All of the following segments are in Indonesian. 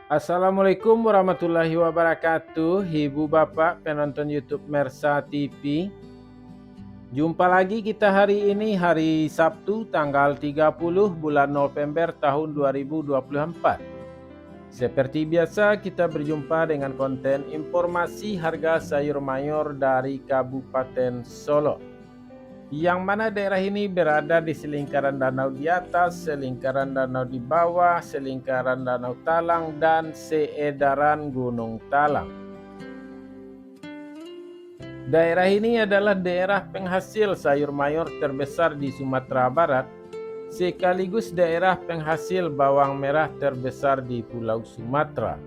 Assalamualaikum warahmatullahi wabarakatuh, Ibu Bapak penonton YouTube Mersa TV. Jumpa lagi kita hari ini, hari Sabtu tanggal 30 bulan November tahun 2024. Seperti biasa kita berjumpa dengan konten informasi harga sayur mayur dari Kabupaten Solo. Yang mana daerah ini berada di selingkaran danau di atas, selingkaran danau di bawah, selingkaran danau Talang, dan seedaran Gunung Talang. Daerah ini adalah daerah penghasil sayur mayur terbesar di Sumatera Barat, sekaligus daerah penghasil bawang merah terbesar di Pulau Sumatera.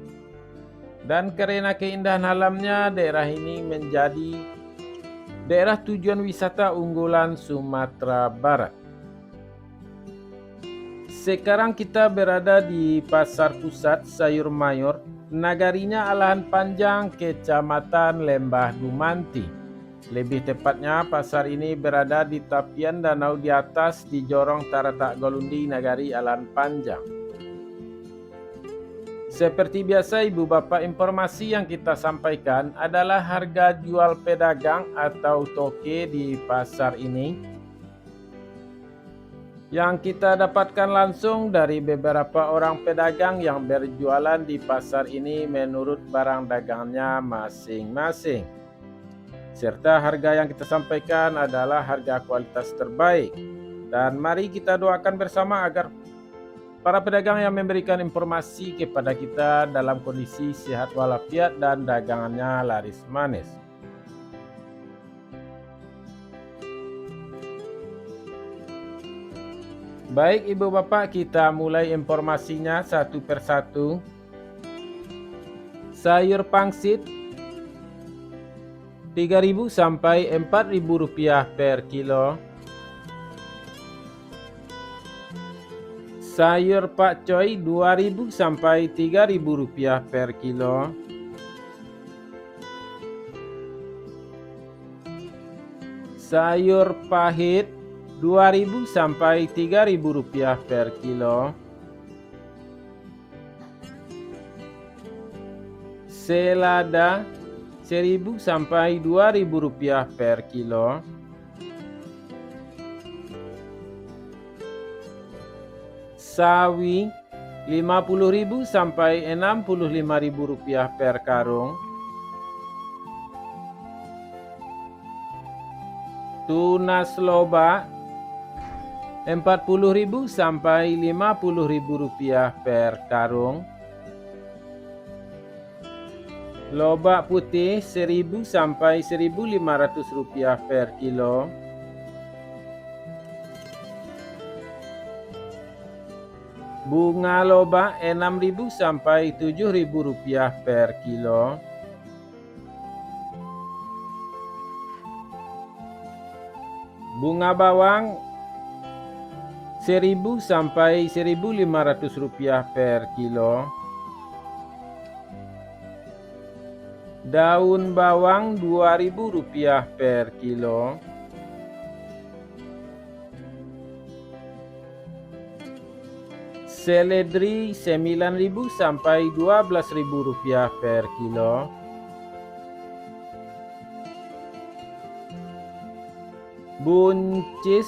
Dan karena keindahan alamnya, daerah ini menjadi daerah tujuan wisata unggulan Sumatera Barat. Sekarang kita berada di Pasar Pusat Sayur Mayur, Nagarinya Alahan Panjang, Kecamatan Lembah Dumanti. Lebih tepatnya, pasar ini berada di tepian danau di atas di Jorong Taratak Golundi, Nagari Alahan Panjang. Seperti biasa, Ibu Bapak, informasi yang kita sampaikan adalah harga jual pedagang atau toke di pasar ini yang kita dapatkan langsung dari beberapa orang pedagang yang berjualan di pasar ini menurut barang dagangnya masing-masing. Serta harga yang kita sampaikan adalah harga kualitas terbaik. Dan mari kita doakan bersama agar para pedagang yang memberikan informasi kepada kita dalam kondisi sehat walafiat dan dagangannya laris manis. Baik Ibu Bapak, kita mulai informasinya satu persatu. Sayur pangsit 3.000 sampai 4.000 rupiah per kilo. Sayur pakcoy 2.000 sampai 3.000 rupiah per kilo. Sayur pahit 2.000 sampai 3.000 rupiah per kilo. Selada 1.000 sampai 2.000 rupiah per kilo. Sawi 50.000 sampai 65.000 rupiah per karung. Tunas loba 40.000 sampai 50.000 rupiah per karung. Lobak putih 1.000 sampai 1.500 rupiah per kilo. Bunga lobak 6.000 sampai 7.000 rupiah per kilo. Bunga bawang 1.000 sampai 1.500 rupiah per kilo. Daun bawang 2.000 rupiah per kilo. Seledri 9.000 sampai 12.000 rupiah per kilo. Buncis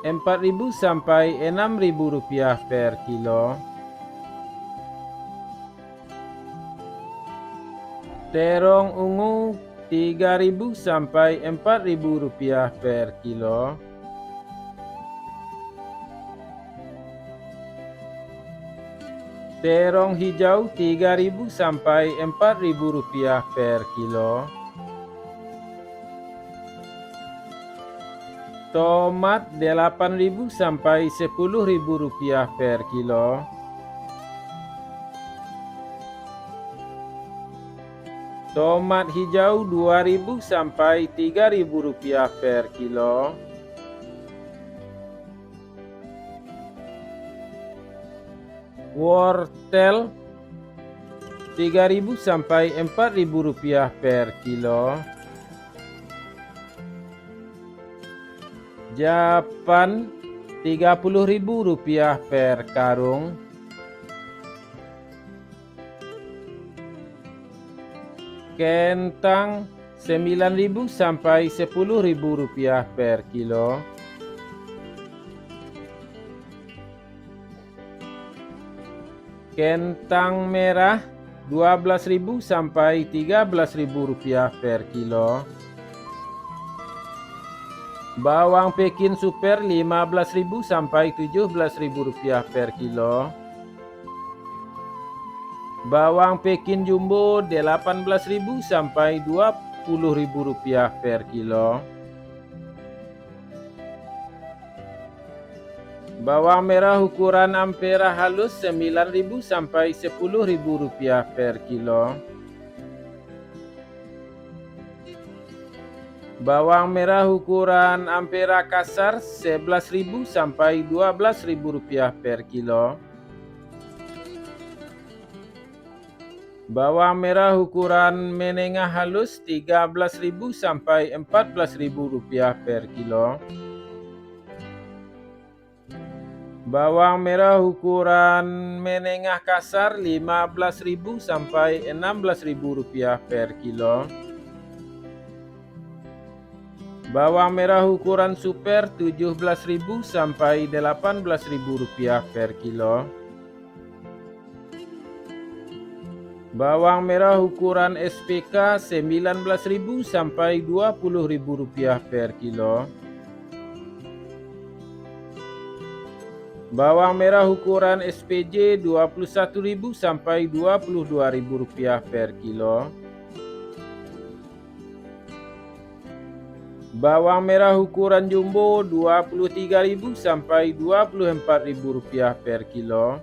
4.000 sampai 6.000 rupiah per kilo. Terong ungu 3.000 sampai 4.000 rupiah per kilo. Terong hijau 3.000 sampai 4.000 rupiah per kilo. Tomat 8.000 sampai 10.000 rupiah per kilo. Tomat hijau 2.000 sampai 3.000 rupiah per kilo. Wortel 3.000 sampai 4.000 rupiah per kilo. Japan 30.000 rupiah per karung. Kentang 9.000 sampai 10.000 rupiah per kilo. Kentang merah 12.000 sampai 13.000 rupiah per kilo. Bawang Pekin super 15.000 sampai 17.000 rupiah per kilo. Bawang Pekin jumbo 18.000 sampai 20.000 rupiah per kilo. Bawang merah ukuran ampera halus 9.000 sampai 10.000 rupiah per kilo. Bawang merah ukuran ampera kasar 11.000 sampai 12.000 rupiah per kilo. Bawang merah ukuran menengah halus 13.000 sampai 14.000 rupiah per kilo. Bawang merah ukuran menengah kasar 15.000 sampai 16.000 rupiah per kilo. Bawang merah ukuran super 17.000 sampai 18.000 rupiah per kilo. Bawang merah ukuran SPK 19.000 sampai 20.000 rupiah per kilo. Bawang merah ukuran SPJ 21.000 sampai 22.000 rupiah per kilo. Bawang merah ukuran jumbo 23.000 sampai 24.000 rupiah per kilo.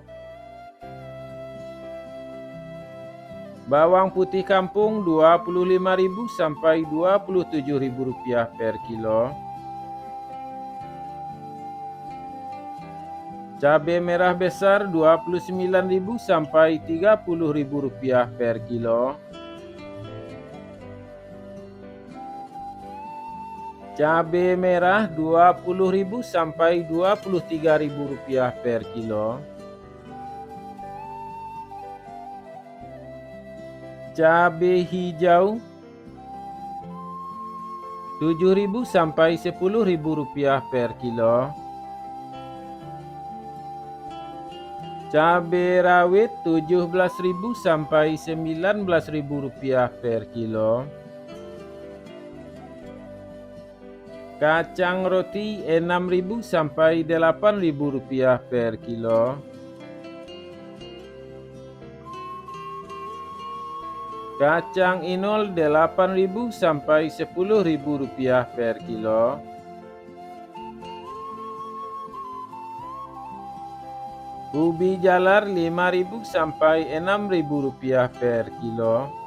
Bawang putih kampung 25.000 sampai 27.000 rupiah per kilo. Cabai merah besar 29.000 sampai 30.000 rupiah per kilo. Cabai merah 20.000 sampai 23.000 rupiah per kilo. Cabai hijau 7.000 sampai 10.000 rupiah per kilo. Cabai rawit 17.000 sampai 19.000 rupiah per kilo. Kacang roti 6.000 sampai 8.000 rupiah per kilo. Kacang inul 8.000 sampai 10.000 rupiah per kilo. Ubi jalar 5.000 sampai 6.000 rupiah per kilo.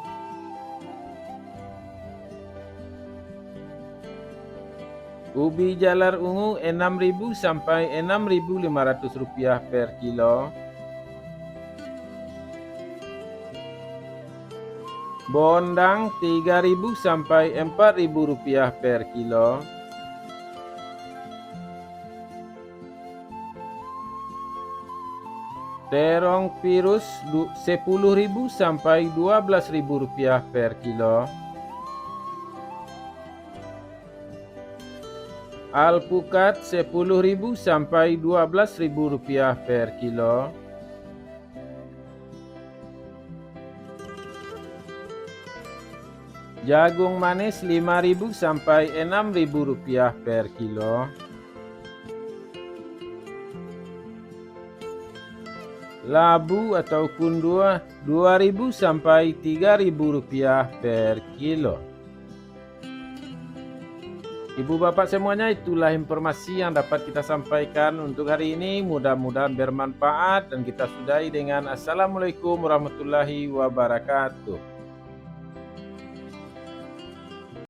Ubi jalar ungu 6.000 sampai 6.500 rupiah per kilo. Bondang 3.000 sampai 4.000 rupiah per kilo. Terong virus 10.000 sampai 12.000 rupiah per kilo. Alpukat 10.000 sampai 12.000 rupiah per kilo. Jagung manis 5.000 sampai 6.000 rupiah per kilo. Labu ataupun 2.000 sampai 3.000 rupiah per kilo. Ibu bapak semuanya, itulah informasi yang dapat kita sampaikan untuk hari ini. Mudah-mudahan bermanfaat dan kita sudahi dengan Assalamualaikum warahmatullahi wabarakatuh.